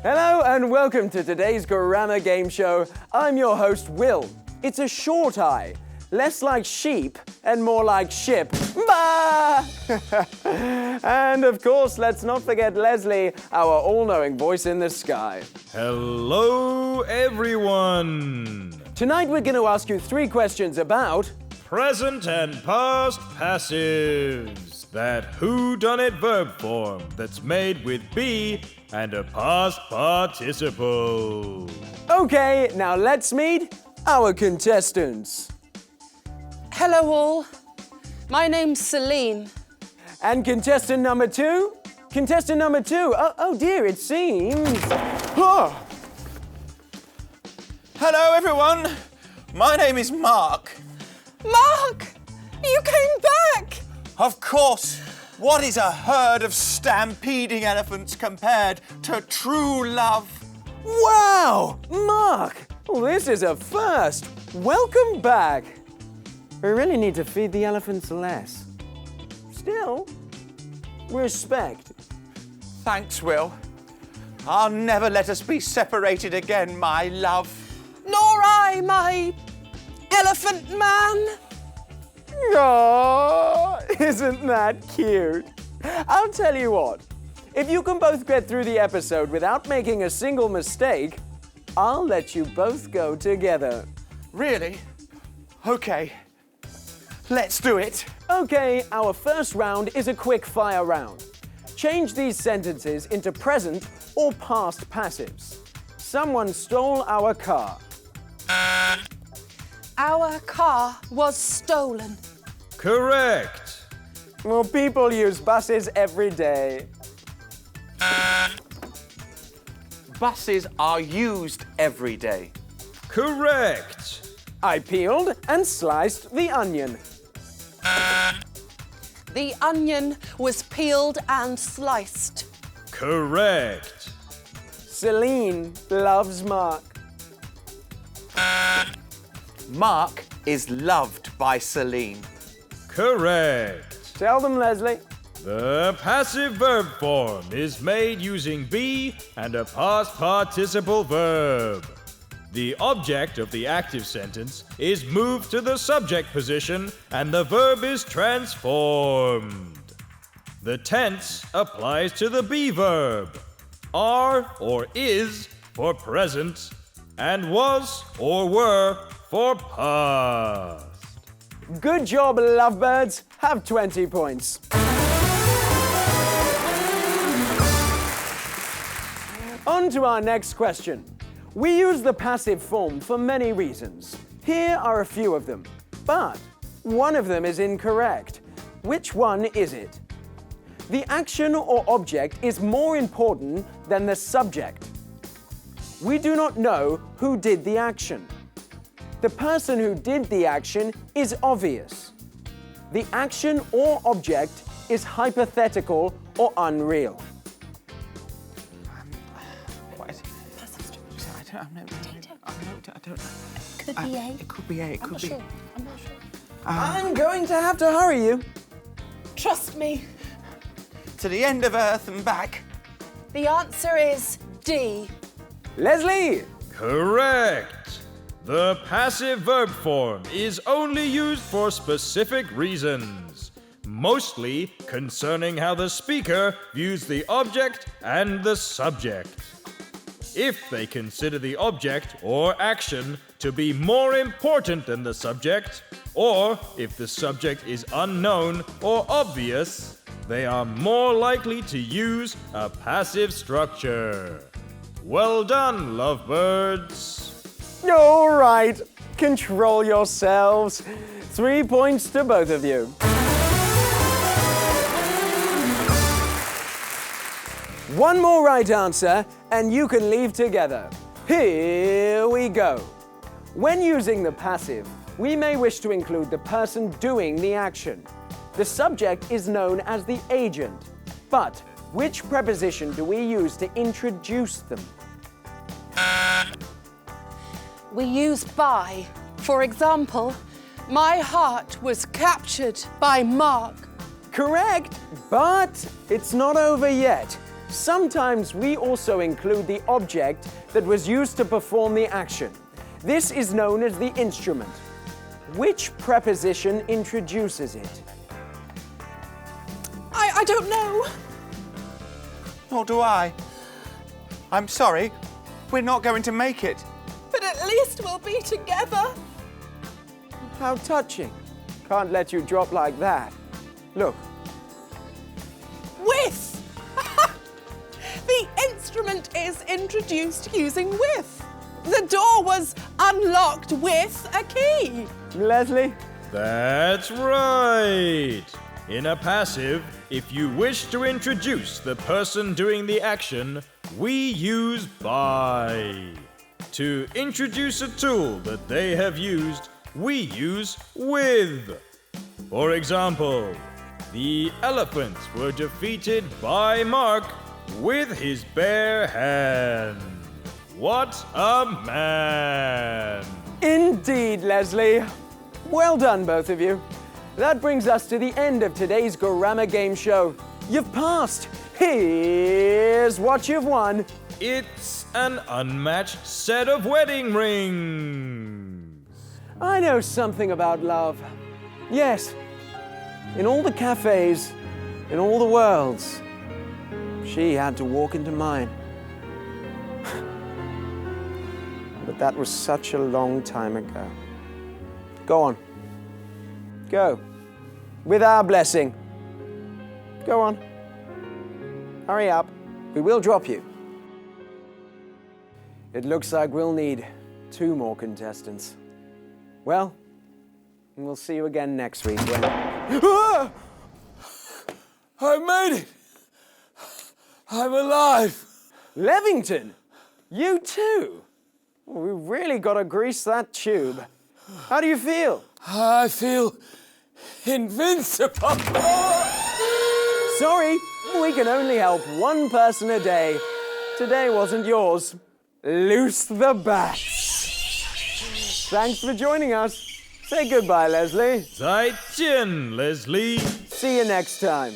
Hello and welcome to today's Grammar Game Show. I'm your host, Will. It's a short I, less like sheep and more like ship. Bah! And of course, let's not forget Leslie, our all-knowing voice in the sky. Hello, everyone! Tonight we're going to ask you 3 questions about Present and past passives. That whodunit verb form that's made with be and a past participle. Okay, now let's meet our contestants. Hello all, my name's Celine. And contestant number 2? Contestant number 2. Oh dear, it seems. Oh. Hello, everyone. My name is Mark. Mark, you came back! Of course. What is a herd of stampeding elephants compared to true love? Wow! Mark! Well, this is a first. Welcome back. We really need to feed the elephants less. Still, respect. Thanks, Will. I'll never let us be separated again, my love. Nor I, my elephant man. Oh, isn't that cute? I'll tell you what. If you can both get through the episode without making a single mistake, I'll let you both go together. Really? Okay. Let's do it. Okay, our first round is a quick fire round. Change these sentences into present or past passives. Someone stole our car. Our car was stolen. Correct. Well, people use buses every day. Buses are used every day. Correct. I peeled and sliced the onion. The onion was peeled and sliced. Correct. Celine loves Mark. Mark is loved by Celine. Correct. Tell them, Leslie. The passive verb form is made using be and a past participle verb. The object of the active sentence is moved to the subject position and the verb is transformed. The tense applies to the be verb. Are or is for present and was or were for past. Good job, lovebirds. Have 20 points. On to our next question. We use the passive form for many reasons. Here are a few of them, but one of them is incorrect. Which one is it? The action or object is more important than the subject. We do not know who did the action. The person who did the action is obvious. The action or object is hypothetical or unreal. What is it? I don't know. Could be A. It could be A. It could be. I'm not sure. I'm going to have to hurry you. Trust me. To the end of Earth and back. The answer is D. Leslie! Correct. The passive verb form is only used for specific reasons, mostly concerning how the speaker views the object and the subject. If they consider the object or action to be more important than the subject, or if the subject is unknown or obvious, they are more likely to use a passive structure. Well done, lovebirds. All right, control yourselves. 3 points to both of you. One more right answer, and you can leave together. Here we go. When using the passive, we may wish to include the person doing the action. The subject is known as the agent, but which preposition do we use to introduce them? We use by. For example, my heart was captured by Mark. Correct, but it's not over yet. Sometimes we also include the object that was used to perform the action. This is known as the instrument. Which preposition introduces it? I don't know. Nor do I. I'm sorry, we're not going to make it. But at least we'll be together. How touching. Can't let you drop like that. Look, With! The instrument is introduced using with. The door was unlocked with a key. Leslie, That's right! In a passive, if you wish to introduce the person doing the action, we use by. To introduce a tool that they have used, we use with. For example, the elephants were defeated by Mark with his bare hand. What a man! Indeed, Leslie. Well done, both of you. That brings us to the end of today's Gorama Game Show. You've passed. Here's what you've won. It's an unmatched set of wedding rings. I know something about love. Yes, in all the cafes, in all the worlds, she had to walk into mine. But that was such a long time ago. Go on. Go. With our blessing. Go on. Hurry up. We will drop you. It looks like we'll need 2 more contestants. Well, we'll see you again next week when... Ah! I made it! I'm alive! Levington! You too? Well, we really got to grease that tube. How do you feel? I feel invincible! Sorry, we can only help 1 person a day. Today wasn't yours. Loose the bats. Thanks for joining us. Say goodbye, Leslie. 再见, Leslie. See you next time.